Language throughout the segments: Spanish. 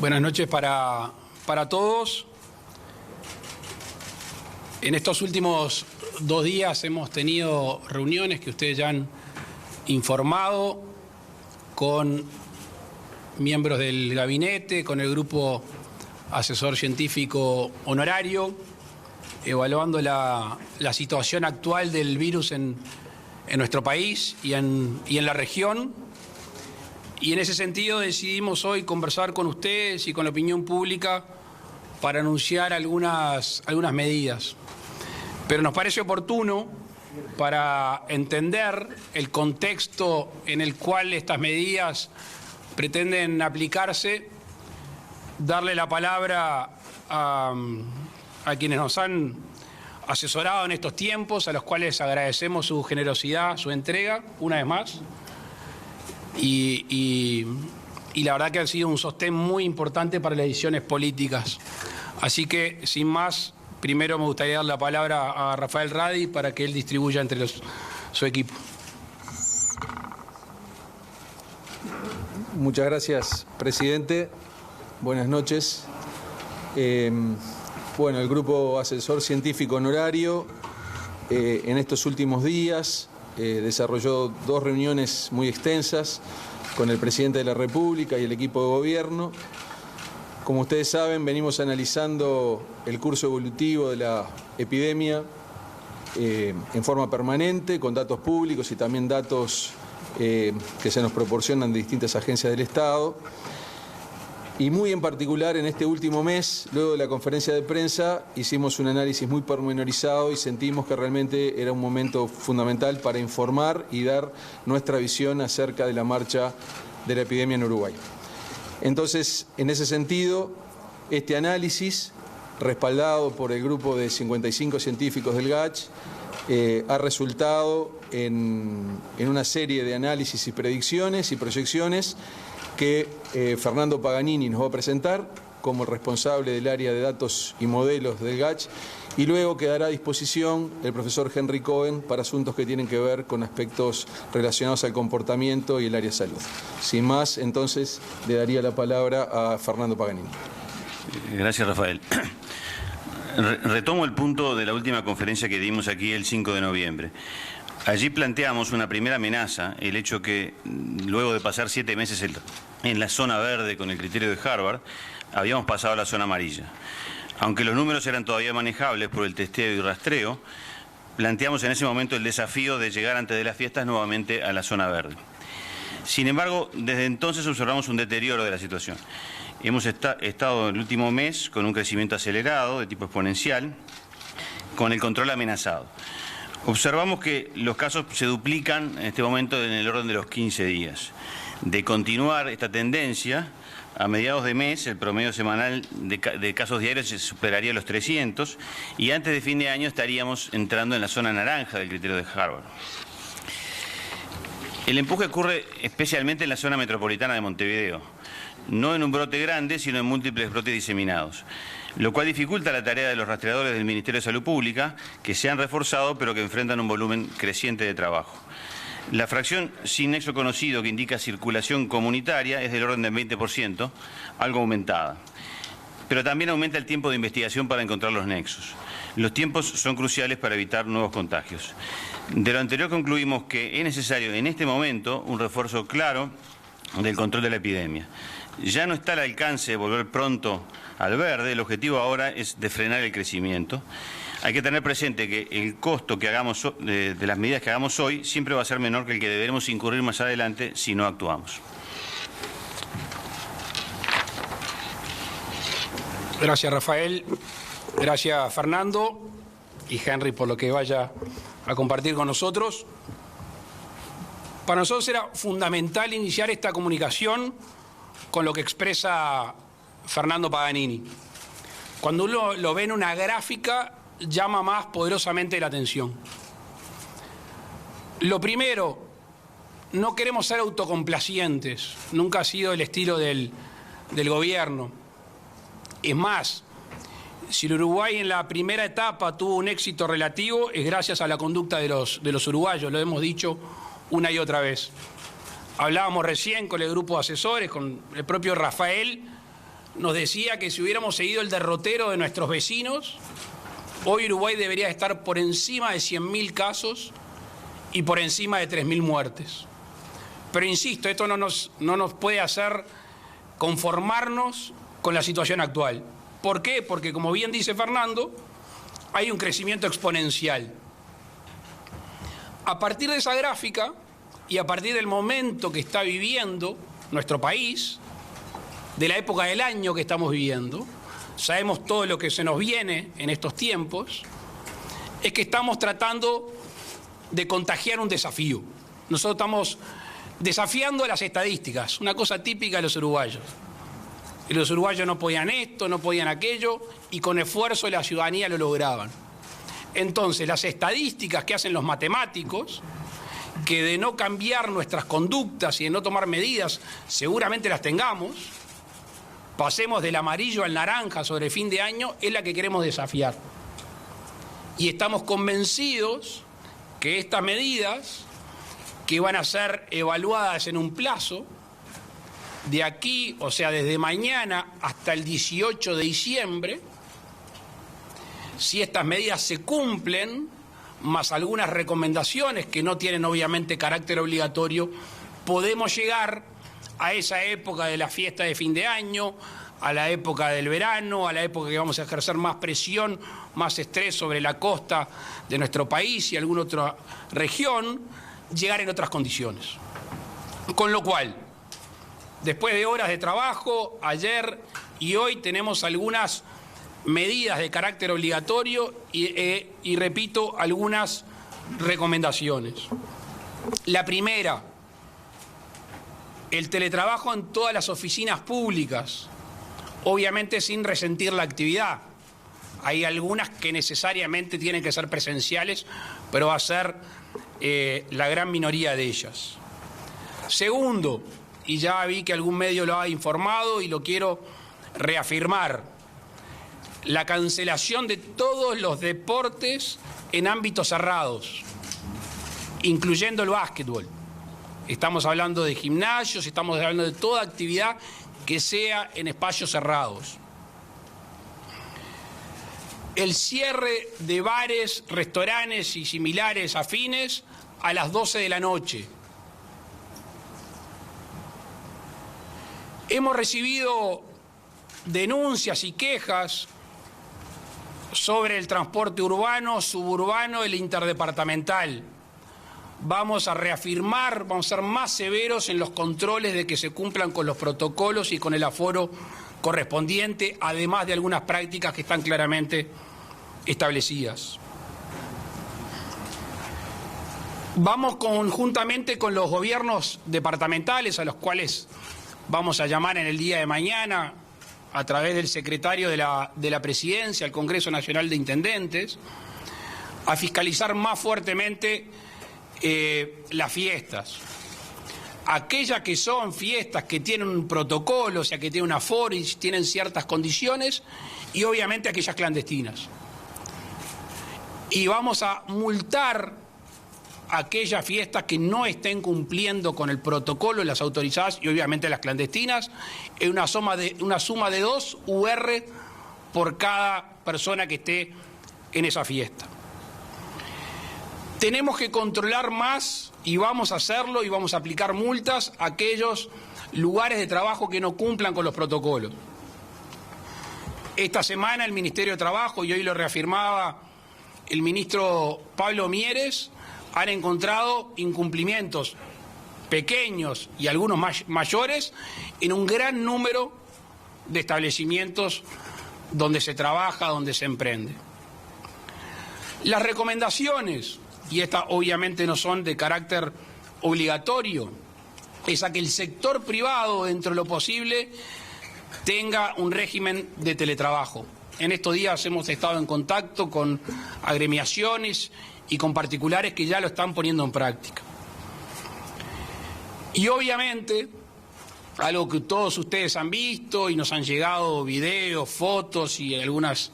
Buenas noches para todos. En estos últimos 2 días hemos tenido reuniones que ustedes ya han informado con miembros del gabinete, con el grupo asesor científico honorario, evaluando la situación actual del virus en nuestro país y en la región. Y en ese sentido decidimos hoy conversar con ustedes y con la opinión pública para anunciar algunas medidas. Pero nos parece oportuno, para entender el contexto en el cual estas medidas pretenden aplicarse, darle la palabra a quienes nos han asesorado en estos tiempos, a los cuales agradecemos su generosidad, su entrega, una vez más. Y la verdad que han sido un sostén muy importante para las decisiones políticas. Así que, sin más, primero me gustaría dar la palabra a Rafael Radi para que él distribuya entre su equipo. Muchas gracias, presidente. Buenas noches. Bueno, el Grupo Asesor Científico Honorario en estos últimos días desarrolló 2 reuniones muy extensas con el presidente de la República y el equipo de gobierno. Como ustedes saben, venimos analizando el curso evolutivo de la epidemia en forma permanente, con datos públicos y también datos que se nos proporcionan de distintas agencias del Estado. Y muy en particular en este último mes, luego de la conferencia de prensa, hicimos un análisis muy pormenorizado y sentimos que realmente era un momento fundamental para informar y dar nuestra visión acerca de la marcha de la epidemia en Uruguay. Entonces, en ese sentido, este análisis, respaldado por el grupo de 55 científicos del GACH, ha resultado en una serie de análisis y predicciones y proyecciones que Fernando Paganini nos va a presentar como responsable del área de datos y modelos del GACH, y luego quedará a disposición el profesor Henry Cohen para asuntos que tienen que ver con aspectos relacionados al comportamiento y el área de salud. Sin más, entonces, le daría la palabra a Fernando Paganini. Gracias, Rafael. Retomo el punto de la última conferencia que dimos aquí el 5 de noviembre. Allí planteamos una primera amenaza, el hecho que luego de pasar 7 meses en la zona verde con el criterio de Harvard, habíamos pasado a la zona amarilla. Aunque los números eran todavía manejables por el testeo y rastreo, planteamos en ese momento el desafío de llegar antes de las fiestas nuevamente a la zona verde. Sin embargo, desde entonces observamos un deterioro de la situación. Hemos estado el último mes con un crecimiento acelerado de tipo exponencial, con el control amenazado. Observamos que los casos se duplican en este momento en el orden de los 15 días. De continuar esta tendencia, a mediados de mes el promedio semanal de casos diarios se superaría los 300 y antes de fin de año estaríamos entrando en la zona naranja del criterio de Harvard. El empuje ocurre especialmente en la zona metropolitana de Montevideo, no en un brote grande, sino en múltiples brotes diseminados, lo cual dificulta la tarea de los rastreadores del Ministerio de Salud Pública, que se han reforzado pero que enfrentan un volumen creciente de trabajo. La fracción sin nexo conocido que indica circulación comunitaria es del orden del 20%, algo aumentada. Pero también aumenta el tiempo de investigación para encontrar los nexos. Los tiempos son cruciales para evitar nuevos contagios. De lo anterior concluimos que es necesario en este momento un refuerzo claro del control de la epidemia. Ya no está al alcance de volver pronto al verde, el objetivo ahora es de frenar el crecimiento. Hay que tener presente que el costo que hagamos de las medidas que hagamos hoy siempre va a ser menor que el que deberemos incurrir más adelante si no actuamos. Gracias, Rafael. Gracias, Fernando y Henry, por lo que vaya a compartir con nosotros. Para nosotros era fundamental iniciar esta comunicación con lo que expresa Fernando Paganini. Cuando uno lo ve en una gráfica, llama más poderosamente la atención. Lo primero, no queremos ser autocomplacientes, nunca ha sido el estilo del gobierno. Es más, si el Uruguay en la primera etapa tuvo un éxito relativo, es gracias a la conducta de los uruguayos, lo hemos dicho una y otra vez. Hablábamos recién con el grupo de asesores, con el propio Rafael, nos decía que si hubiéramos seguido el derrotero de nuestros vecinos, hoy Uruguay debería estar por encima de 100.000 casos y por encima de 3.000 muertes. Pero insisto, esto no nos puede hacer conformarnos con la situación actual. ¿Por qué? Porque, como bien dice Fernando, hay un crecimiento exponencial. A partir de esa gráfica y a partir del momento que está viviendo nuestro país, de la época del año que estamos viviendo, sabemos todo lo que se nos viene en estos tiempos, es que estamos tratando de contagiar un desafío. Nosotros estamos desafiando las estadísticas, una cosa típica de los uruguayos. Y los uruguayos no podían esto, no podían aquello, y con esfuerzo de la ciudadanía lo lograban. Entonces, las estadísticas que hacen los matemáticos, que de no cambiar nuestras conductas y de no tomar medidas, seguramente las tengamos, pasemos del amarillo al naranja sobre fin de año, es la que queremos desafiar. Y estamos convencidos que estas medidas, que van a ser evaluadas en un plazo, de aquí, o sea, desde mañana hasta el 18 de diciembre, si estas medidas se cumplen, más algunas recomendaciones que no tienen obviamente carácter obligatorio, podemos llegar a esa época de la fiesta de fin de año, a la época del verano, a la época que vamos a ejercer más presión, más estrés sobre la costa de nuestro país y alguna otra región, llegar en otras condiciones. Con lo cual, después de horas de trabajo, ayer y hoy tenemos algunas medidas de carácter obligatorio y repito, algunas recomendaciones. La primera, el teletrabajo en todas las oficinas públicas, obviamente sin resentir la actividad. Hay algunas que necesariamente tienen que ser presenciales, pero va a ser la gran minoría de ellas. Segundo, y ya vi que algún medio lo ha informado y lo quiero reafirmar, la cancelación de todos los deportes en ámbitos cerrados, incluyendo el básquetbol. Estamos hablando de gimnasios, estamos hablando de toda actividad que sea en espacios cerrados. El cierre de bares, restaurantes y similares afines a las 12 de la noche. Hemos recibido denuncias y quejas sobre el transporte urbano, suburbano y el interdepartamental. Vamos a reafirmar, vamos a ser más severos en los controles de que se cumplan con los protocolos y con el aforo correspondiente, además de algunas prácticas que están claramente establecidas. Vamos conjuntamente con los gobiernos departamentales, a los cuales vamos a llamar en el día de mañana, a través del secretario de la Presidencia, el Congreso Nacional de Intendentes, a fiscalizar más fuertemente las fiestas. Aquellas que son fiestas que tienen un protocolo, o sea, que tienen un aforo y tienen ciertas condiciones, y obviamente aquellas clandestinas. Y vamos a multar aquellas fiestas que no estén cumpliendo con el protocolo, las autorizadas y obviamente las clandestinas, en una suma de 2 UR por cada persona que esté en esa fiesta. Tenemos que controlar más, y vamos a hacerlo, y vamos a aplicar multas a aquellos lugares de trabajo que no cumplan con los protocolos. Esta semana el Ministerio de Trabajo, y hoy lo reafirmaba el ministro Pablo Mieres, han encontrado incumplimientos pequeños y algunos mayores en un gran número de establecimientos donde se trabaja, donde se emprende. Las recomendaciones, y estas obviamente no son de carácter obligatorio, es a que el sector privado, dentro de lo posible, tenga un régimen de teletrabajo. En estos días hemos estado en contacto con agremiaciones y con particulares que ya lo están poniendo en práctica. Y obviamente, algo que todos ustedes han visto y nos han llegado videos, fotos y algunas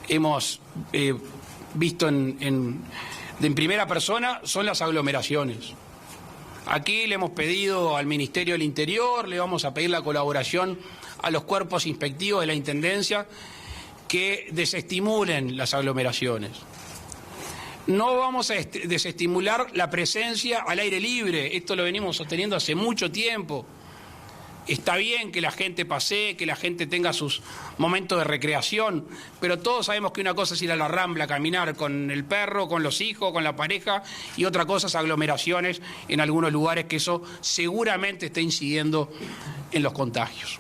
hemos visto en primera persona, son las aglomeraciones. Aquí le hemos pedido al Ministerio del Interior, le vamos a pedir la colaboración a los cuerpos inspectivos de la Intendencia que desestimulen las aglomeraciones. No vamos a desestimular la presencia al aire libre, esto lo venimos sosteniendo hace mucho tiempo. Está bien que la gente pasee, que la gente tenga sus momentos de recreación, pero todos sabemos que una cosa es ir a la Rambla a caminar con el perro, con los hijos, con la pareja, y otra cosa es aglomeraciones en algunos lugares, que eso seguramente está incidiendo en los contagios.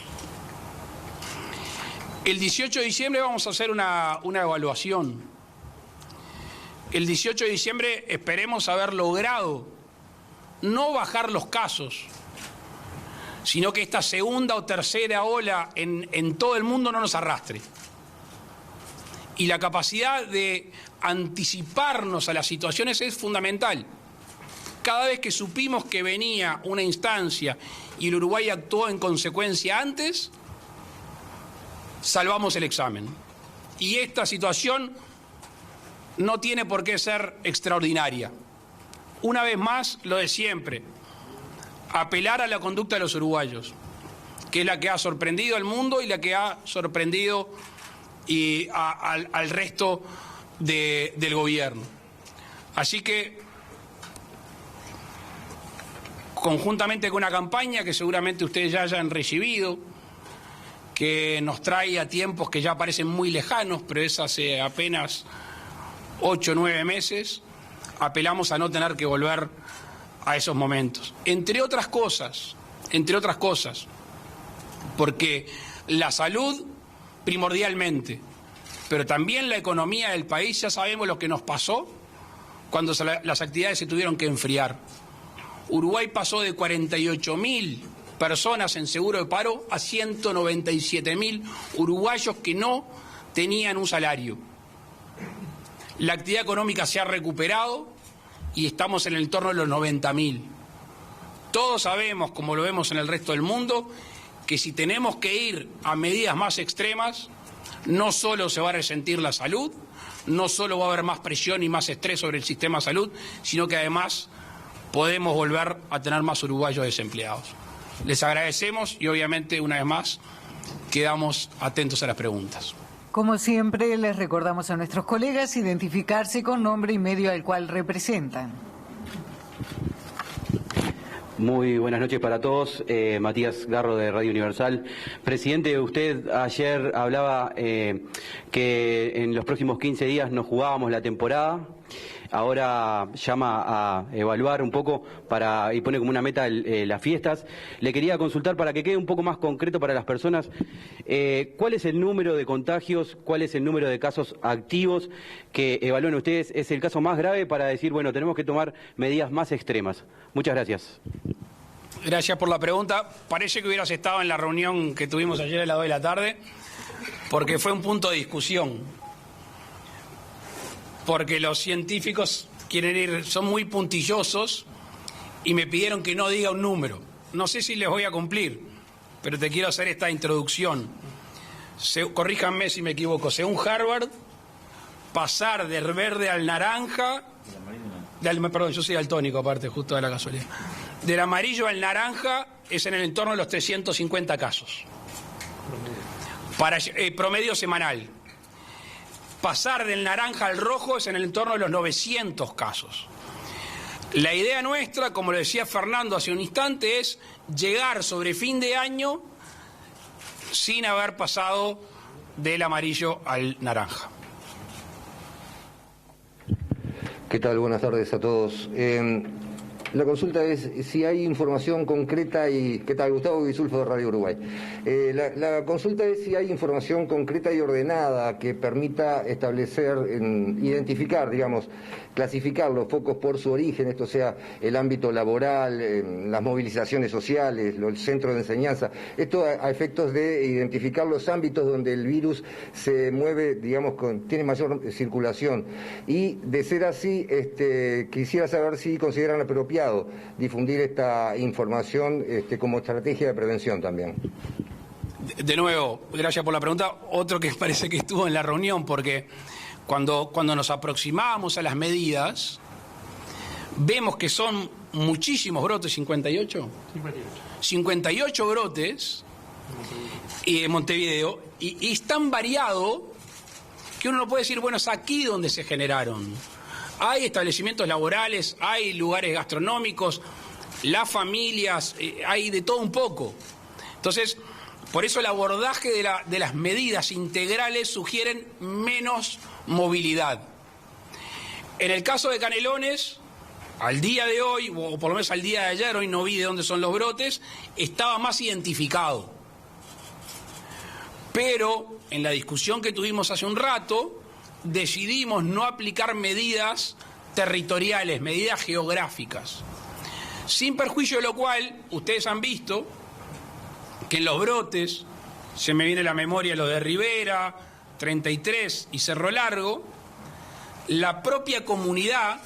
El 18 de diciembre vamos a hacer una evaluación. El 18 de diciembre esperemos haber logrado no bajar los casos, sino que esta segunda o tercera ola en todo el mundo no nos arrastre. Y la capacidad de anticiparnos a las situaciones es fundamental. Cada vez que supimos que venía una instancia y el Uruguay actuó en consecuencia antes, salvamos el examen. Y esta situación no tiene por qué ser extraordinaria. Una vez más, lo de siempre. Apelar a la conducta de los uruguayos, que es la que ha sorprendido al mundo y la que ha sorprendido al resto del gobierno. Así que, conjuntamente con una campaña que seguramente ustedes ya hayan recibido, que nos trae a tiempos que ya parecen muy lejanos, pero es hace apenas 8 o 9 meses, apelamos a no tener que volver a esos momentos, entre otras cosas, porque la salud primordialmente, pero también la economía del país. Ya sabemos lo que nos pasó cuando las actividades se tuvieron que enfriar. Uruguay pasó de 48.000 personas en seguro de paro a 197.000 uruguayos que no tenían un salario. La actividad económica se ha recuperado y estamos en el entorno de los 90.000. Todos sabemos, como lo vemos en el resto del mundo, que si tenemos que ir a medidas más extremas, no solo se va a resentir la salud, no solo va a haber más presión y más estrés sobre el sistema de salud, sino que además podemos volver a tener más uruguayos desempleados. Les agradecemos y obviamente una vez más quedamos atentos a las preguntas. Como siempre, les recordamos a nuestros colegas identificarse con nombre y medio al cual representan. Muy buenas noches para todos. Matías Garro de Radio Universal. Presidente, usted ayer hablaba que en los próximos 15 días nos jugábamos la temporada. Ahora llama a evaluar un poco y pone como una meta las fiestas. Le quería consultar para que quede un poco más concreto para las personas, ¿cuál es el número de contagios, cuál es el número de casos activos que evalúan ustedes? ¿Es el caso más grave para decir, bueno, tenemos que tomar medidas más extremas? Muchas gracias. Gracias por la pregunta. Parece que hubieras estado en la reunión que tuvimos ayer a las 2 de la tarde, porque fue un punto de discusión. Porque los científicos son muy puntillosos y me pidieron que no diga un número. No sé si les voy a cumplir, pero te quiero hacer esta introducción. Corríjanme si me equivoco. Según Harvard, pasar del verde al naranja... Perdón, yo soy daltónico aparte, justo de la casualidad. Del amarillo al naranja es en el entorno de los 350 casos. Promedio semanal. Pasar del naranja al rojo es en el entorno de los 900 casos. La idea nuestra, como lo decía Fernando hace un instante, es llegar sobre fin de año sin haber pasado del amarillo al naranja. ¿Qué tal? Buenas tardes a todos. La consulta es si hay información concreta y... ¿Qué tal? Gustavo Guisulfo de Radio Uruguay. La consulta es si hay información concreta y ordenada que permita establecer, identificar, digamos, clasificar los focos por su origen, esto sea el ámbito laboral, las movilizaciones sociales, el centro de enseñanza, esto a efectos de identificar los ámbitos donde el virus se mueve, digamos, tiene mayor circulación. Y de ser así, quisiera saber si consideran apropiado difundir esta información como estrategia de prevención también. De nuevo, gracias por la pregunta. Otro que parece que estuvo en la reunión, porque cuando nos aproximamos a las medidas, vemos que son muchísimos brotes, 58 brotes y en Montevideo, y es tan variado que uno no puede decir, bueno, es aquí donde se generaron. Hay establecimientos laborales, hay lugares gastronómicos, las familias, hay de todo un poco. Entonces, por eso el abordaje de las medidas integrales sugieren menos movilidad. En el caso de Canelones, al día de hoy, o por lo menos al día de ayer, hoy no vi de dónde son los brotes, estaba más identificado. Pero en la discusión que tuvimos hace un rato, decidimos no aplicar medidas territoriales, medidas geográficas. Sin perjuicio de lo cual, ustedes han visto que en los brotes, se me viene a la memoria lo de Rivera, 33 y Cerro Largo, la propia comunidad,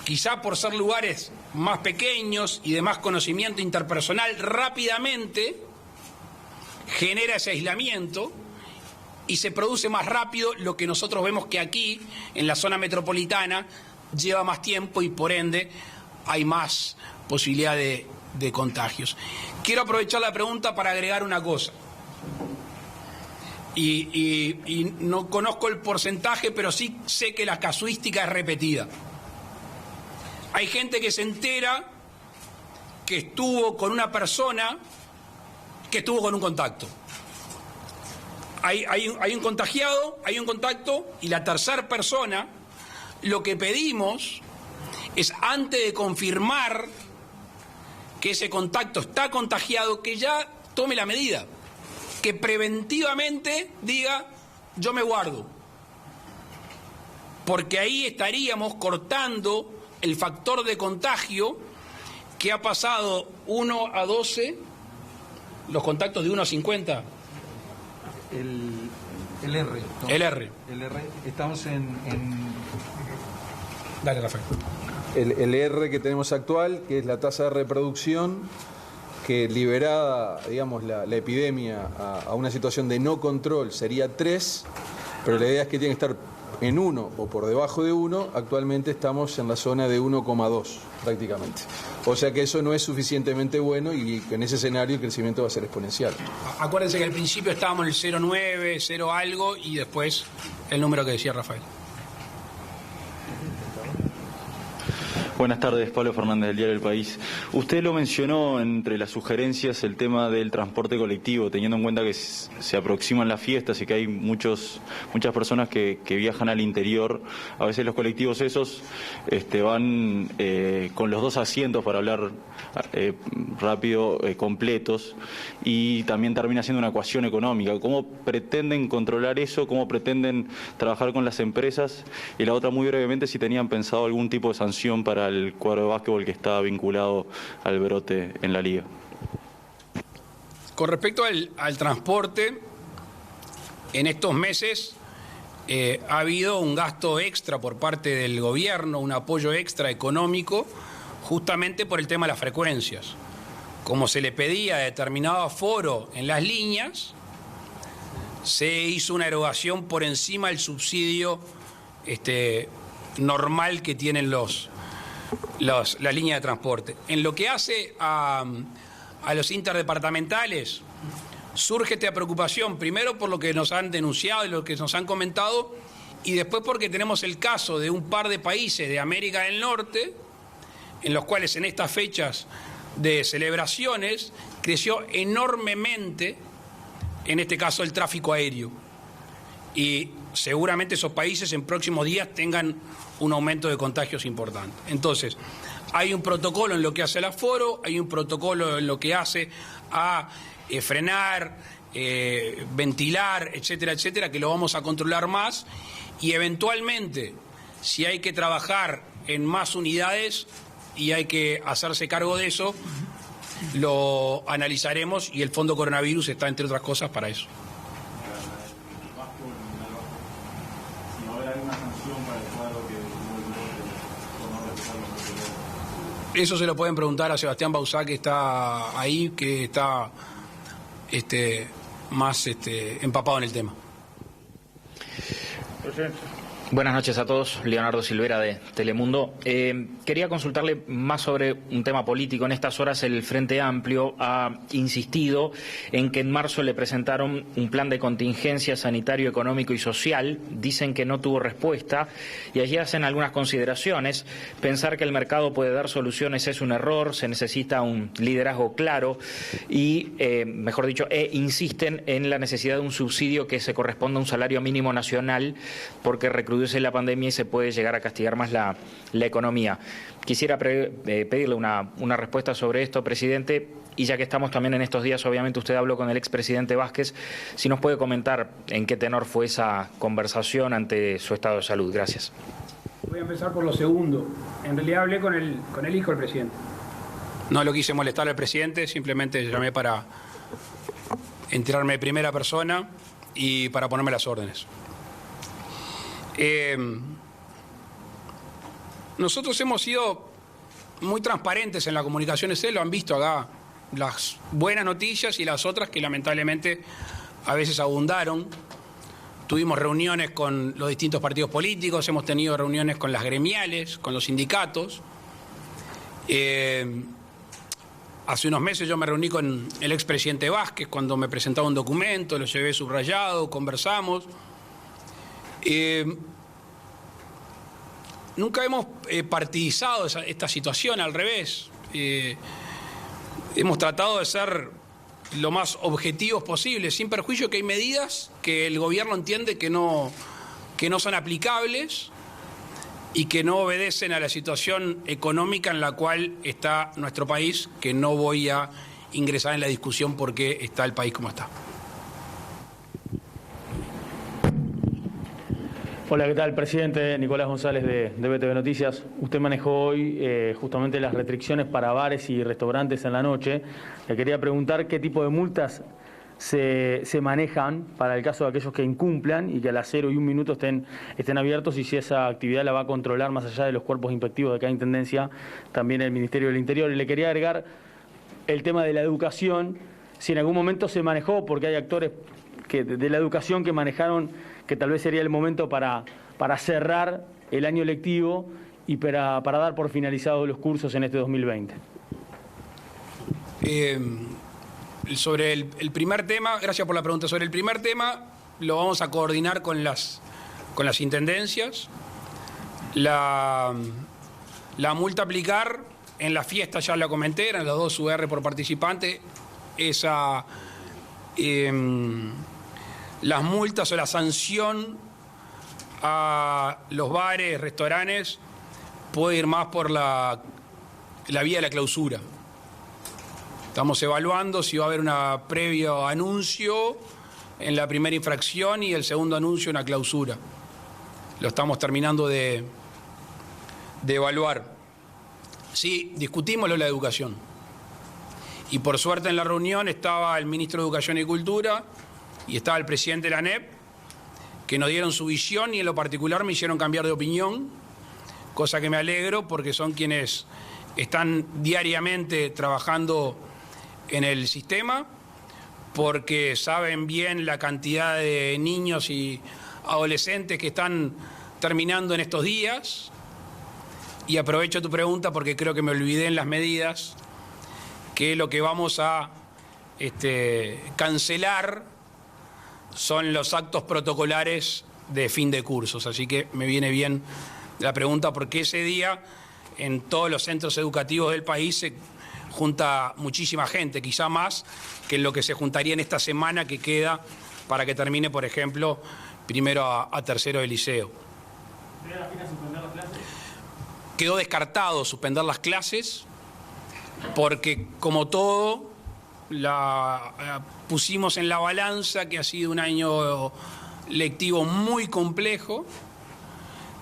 quizá por ser lugares más pequeños y de más conocimiento interpersonal, rápidamente genera ese aislamiento y se produce más rápido lo que nosotros vemos que aquí, en la zona metropolitana, lleva más tiempo y por ende hay más posibilidad de contagios. Quiero aprovechar la pregunta para agregar una cosa. Y no conozco el porcentaje, pero sí sé que la casuística es repetida. Hay gente que se entera que estuvo con una persona que estuvo con un contacto. Hay un contagiado, hay un contacto, y la tercera persona, lo que pedimos es, antes de confirmar que ese contacto está contagiado, que ya tome la medida, que preventivamente diga, yo me guardo, porque ahí estaríamos cortando el factor de contagio que ha pasado 1 a 12, los contactos de 1 a 50. El R. ¿no? El R. Estamos en... Dale, Rafael. El R que tenemos actual, que es la tasa de reproducción, que liberada, digamos, la epidemia a una situación de no control sería 3, pero la idea es que tiene que estar en 1 o por debajo de 1. Actualmente estamos en la zona de 1,2 prácticamente. O sea que eso no es suficientemente bueno y en ese escenario el crecimiento va a ser exponencial. Acuérdense que al principio estábamos en el 0,9, 0 algo y después el número que decía Rafael. Buenas tardes, Pablo Fernández del diario El País. Usted lo mencionó entre las sugerencias el tema del transporte colectivo, teniendo en cuenta que se aproximan las fiestas y que hay muchas personas que viajan al interior. A veces los colectivos esos van con los 2 asientos, para hablar rápido, completos, y también termina siendo una ecuación económica. ¿Cómo pretenden controlar eso? ¿Cómo pretenden trabajar con las empresas? Y la otra, muy brevemente, si tenían pensado algún tipo de sanción para el cuadro de básquetbol que está vinculado al brote en la liga. Con respecto al transporte, en estos meses ha habido un gasto extra por parte del gobierno, un apoyo extra económico, justamente por el tema de las frecuencias. Como se le pedía determinado aforo en las líneas, se hizo una erogación por encima del subsidio normal que tienen las líneas de transporte. En lo que hace a los interdepartamentales, surge esta preocupación, primero por lo que nos han denunciado y lo que nos han comentado, y después porque tenemos el caso de un par de países de América del Norte, en los cuales en estas fechas de celebraciones creció enormemente, en este caso, el tráfico aéreo. Y seguramente esos países en próximos días tengan un aumento de contagios importante. Entonces, hay un protocolo en lo que hace al aforo, hay un protocolo en lo que hace a frenar, ventilar, etcétera, etcétera, que lo vamos a controlar más, y eventualmente, si hay que trabajar en más unidades y hay que hacerse cargo de eso, lo analizaremos, y el Fondo Coronavirus está, entre otras cosas, para eso. Eso se lo pueden preguntar a Sebastián Bauzá, que está ahí, que está más empapado en el tema. Buenas noches a todos, Leonardo Silvera de Telemundo. Quería consultarle más sobre un tema político. En estas horas el Frente Amplio ha insistido en que en marzo le presentaron un plan de contingencia sanitario, económico y social. Dicen que no tuvo respuesta y allí hacen algunas consideraciones. Pensar que el mercado puede dar soluciones es un error, se necesita un liderazgo claro y, mejor dicho, insisten en la necesidad de un subsidio que se corresponda a un salario mínimo nacional porque recrudece la pandemia y se puede llegar a castigar más la economía. Quisiera pedirle una respuesta sobre esto, presidente, y ya que estamos también en estos días, obviamente usted habló con el expresidente Vázquez, si nos puede comentar en qué tenor fue esa conversación ante su estado de salud. Gracias. Voy a empezar por lo segundo. En realidad hablé con el hijo del presidente. No lo quise molestar al presidente, simplemente llamé para enterarme de primera persona y para ponerme las órdenes. Nosotros hemos sido muy transparentes en la comunicación, ustedes lo han visto acá, las buenas noticias y las otras que lamentablemente a veces abundaron. Tuvimos reuniones con los distintos partidos políticos, hemos tenido reuniones con las gremiales, con los sindicatos. Hace unos meses yo me reuní con el expresidente Vázquez cuando me presentaba un documento, lo llevé subrayado, conversamos. Nunca hemos partidizado esta situación, al revés. Hemos tratado de ser lo más objetivos posible, sin perjuicio que hay medidas que el gobierno entiende que no son aplicables y que no obedecen a la situación económica en la cual está nuestro país, que no voy a ingresar en la discusión por qué está el país como está. Hola, ¿qué tal? Presidente Nicolás González de BTV Noticias. Usted manejó hoy justamente las restricciones para bares y restaurantes en la noche. Le quería preguntar qué tipo de multas se manejan para el caso de aquellos que incumplan y que a las 0 y 1 minuto estén abiertos, y si esa actividad la va a controlar más allá de los cuerpos inspectivos de cada intendencia, también el Ministerio del Interior. Y le quería agregar el tema de la educación, si en algún momento se manejó, porque hay actores de la educación que manejaron que tal vez sería el momento para cerrar el año lectivo y para dar por finalizados los cursos en este 2020. Sobre el primer tema, gracias por la pregunta. Sobre el primer tema, lo vamos a coordinar con las intendencias. La multa a aplicar en la fiesta, ya la comenté, eran los 2 UR por participante. Las multas o la sanción a los bares, restaurantes, puede ir más por la vía de la clausura. Estamos evaluando si va a haber un previo anuncio en la primera infracción y el segundo anuncio una clausura. Lo estamos terminando de evaluar. Sí, discutimos lo de la educación. Y por suerte en la reunión estaba el ministro de Educación y Cultura y estaba el presidente de la ANEP, que nos dieron su visión y en lo particular me hicieron cambiar de opinión, cosa que me alegro porque son quienes están diariamente trabajando en el sistema, porque saben bien la cantidad de niños y adolescentes que están terminando en estos días. Y aprovecho tu pregunta porque creo que me olvidé en las medidas, que lo que vamos a cancelar son los actos protocolares de fin de cursos. Así que me viene bien la pregunta porque ese día en todos los centros educativos del país se junta muchísima gente, quizá más que en lo que se juntaría en esta semana que queda para que termine, por ejemplo, primero a tercero de liceo. Quedó descartado suspender las clases porque, como todo, pusimos en la balanza que ha sido un año lectivo muy complejo,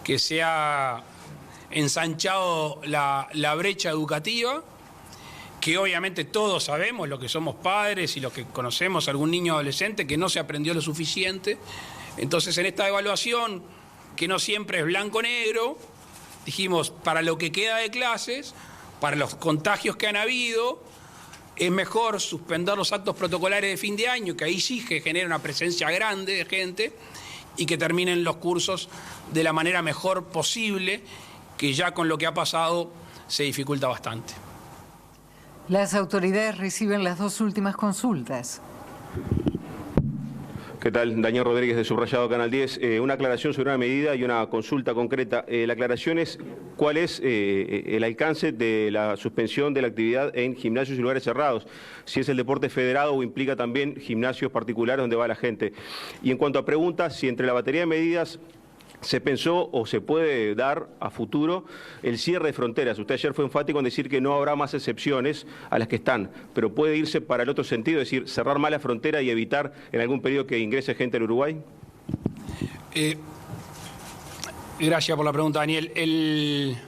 que se ha ensanchado la brecha educativa, que obviamente todos sabemos, los que somos padres y los que conocemos a algún niño adolescente, que no se aprendió lo suficiente. Entonces, en esta evaluación, que no siempre es blanco-negro, dijimos, para lo que queda de clases, para los contagios que han habido, es mejor suspender los actos protocolares de fin de año, que ahí sí que genera una presencia grande de gente, y que terminen los cursos de la manera mejor posible, que ya con lo que ha pasado se dificulta bastante. Las autoridades reciben las 2 últimas consultas. ¿Qué tal? Daniel Rodríguez de Subrayado Canal 10. Una aclaración sobre una medida y una consulta concreta. La aclaración es cuál es el alcance de la suspensión de la actividad en gimnasios y lugares cerrados. Si es el deporte federado o implica también gimnasios particulares donde va la gente. Y en cuanto a preguntas, si entre la batería de medidas se pensó o se puede dar a futuro el cierre de fronteras. Usted ayer fue enfático en decir que no habrá más excepciones a las que están, pero puede irse para el otro sentido, es decir, cerrar más la frontera y evitar en algún periodo que ingrese gente al Uruguay. Gracias por la pregunta, Daniel.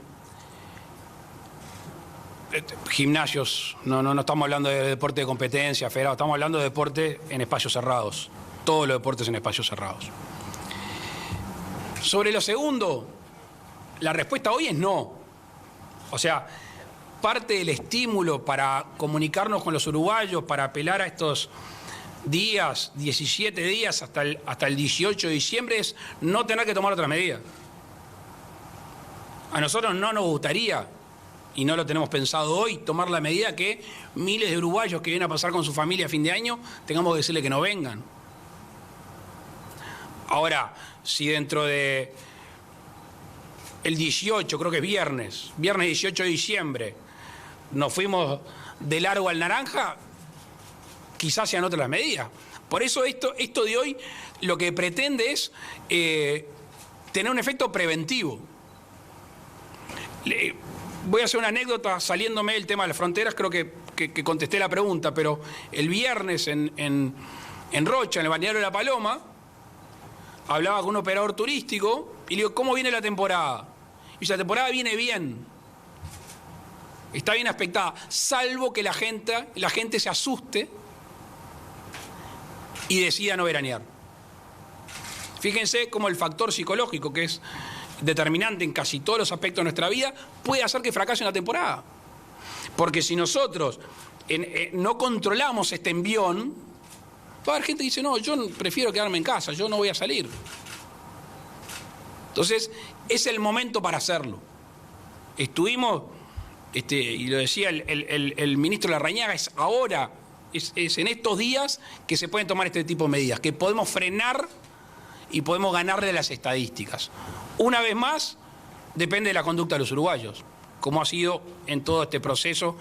Gimnasios, no estamos hablando de deporte de competencia, federado, estamos hablando de deporte en espacios cerrados, todos los deportes en espacios cerrados. Sobre lo segundo, la respuesta hoy es no. O sea, parte del estímulo para comunicarnos con los uruguayos, para apelar a estos días, 17 días hasta el 18 de diciembre, es no tener que tomar otra medida. A nosotros no nos gustaría, y no lo tenemos pensado hoy, tomar la medida que miles de uruguayos que vienen a pasar con su familia a fin de año, tengamos que decirle que no vengan. Ahora, si dentro de el 18, creo que es viernes 18 de diciembre, nos fuimos de largo al naranja, quizás sean otras las medidas. Por eso esto de hoy lo que pretende es tener un efecto preventivo. Voy a hacer una anécdota saliéndome del tema de las fronteras, creo que contesté la pregunta, pero el viernes en Rocha, en el balneario de La Paloma, hablaba con un operador turístico y le digo, ¿cómo viene la temporada? Y dice, la temporada viene bien. Está bien aspectada, salvo que la gente se asuste y decida no veranear. Fíjense cómo el factor psicológico, que es determinante en casi todos los aspectos de nuestra vida, puede hacer que fracase una temporada. Porque si nosotros no controlamos este envión, va a haber gente que dice, no, yo prefiero quedarme en casa, yo no voy a salir. Entonces, es el momento para hacerlo. Estuvimos, y lo decía el ministro Larrañaga, es ahora, es en estos días que se pueden tomar este tipo de medidas, que podemos frenar y podemos ganarle a las estadísticas. Una vez más, depende de la conducta de los uruguayos, como ha sido en todo este proceso,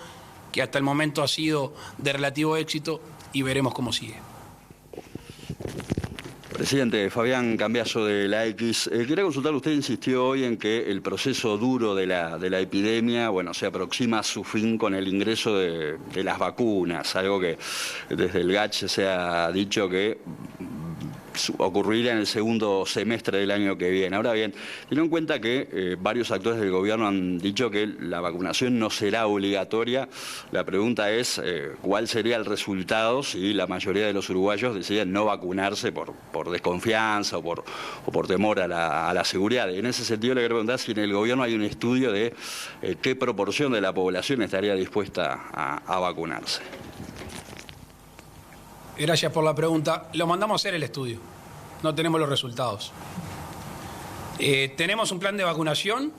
que hasta el momento ha sido de relativo éxito, y veremos cómo sigue. Presidente, Fabián Cambiaso de la X. Quería consultarle, usted insistió hoy en que el proceso duro de la epidemia, bueno, se aproxima a su fin con el ingreso de las vacunas, algo que desde el GACH se ha dicho que ocurrirá en el segundo semestre del año que viene. Ahora bien, teniendo en cuenta que varios actores del gobierno han dicho que la vacunación no será obligatoria, la pregunta es cuál sería el resultado si la mayoría de los uruguayos deciden no vacunarse por desconfianza o por temor a la seguridad. Y en ese sentido le quiero preguntar si en el gobierno hay un estudio de qué proporción de la población estaría dispuesta a vacunarse. Gracias por la pregunta. Lo mandamos a hacer el estudio. No tenemos los resultados. Tenemos un plan de vacunación.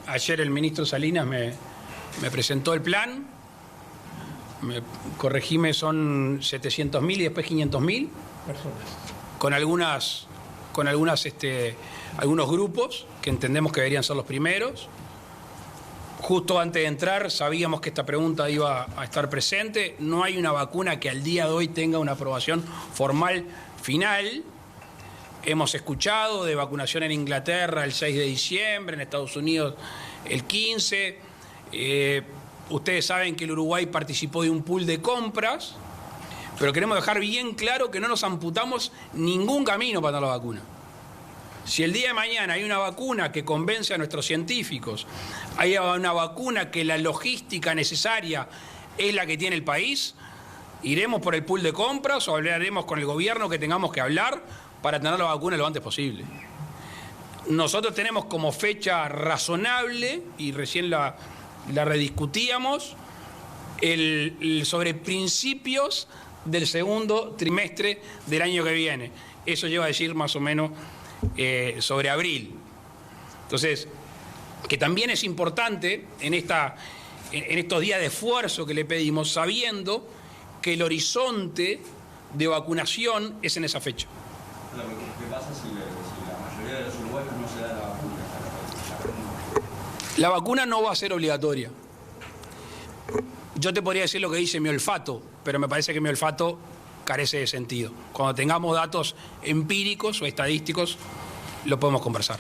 Ayer el ministro Salinas me presentó el plan. Corregime, son 700.000 y después 500.000 personas. Con algunos grupos que entendemos que deberían ser los primeros. Justo antes de entrar sabíamos que esta pregunta iba a estar presente. No hay una vacuna que al día de hoy tenga una aprobación formal final. Hemos escuchado de vacunación en Inglaterra el 6 de diciembre, en Estados Unidos el 15. Ustedes saben que el Uruguay participó de un pool de compras, pero queremos dejar bien claro que no nos amputamos ningún camino para dar la vacuna. Si el día de mañana hay una vacuna que convence a nuestros científicos, hay una vacuna que la logística necesaria es la que tiene el país, iremos por el pool de compras o hablaremos con el gobierno que tengamos que hablar para tener la vacuna lo antes posible. Nosotros tenemos como fecha razonable, y recién la rediscutíamos, sobre principios del segundo trimestre del año que viene. Eso lleva a decir más o menos sobre abril. Entonces, que también es importante en estos días de esfuerzo que le pedimos, sabiendo que el horizonte de vacunación es en esa fecha. ¿Qué pasa si la mayoría de los uruguayos no se da la vacuna? La vacuna no va a ser obligatoria. Yo te podría decir lo que dice mi olfato, pero me parece que mi olfato carece de sentido. Cuando tengamos datos empíricos o estadísticos, lo podemos conversar.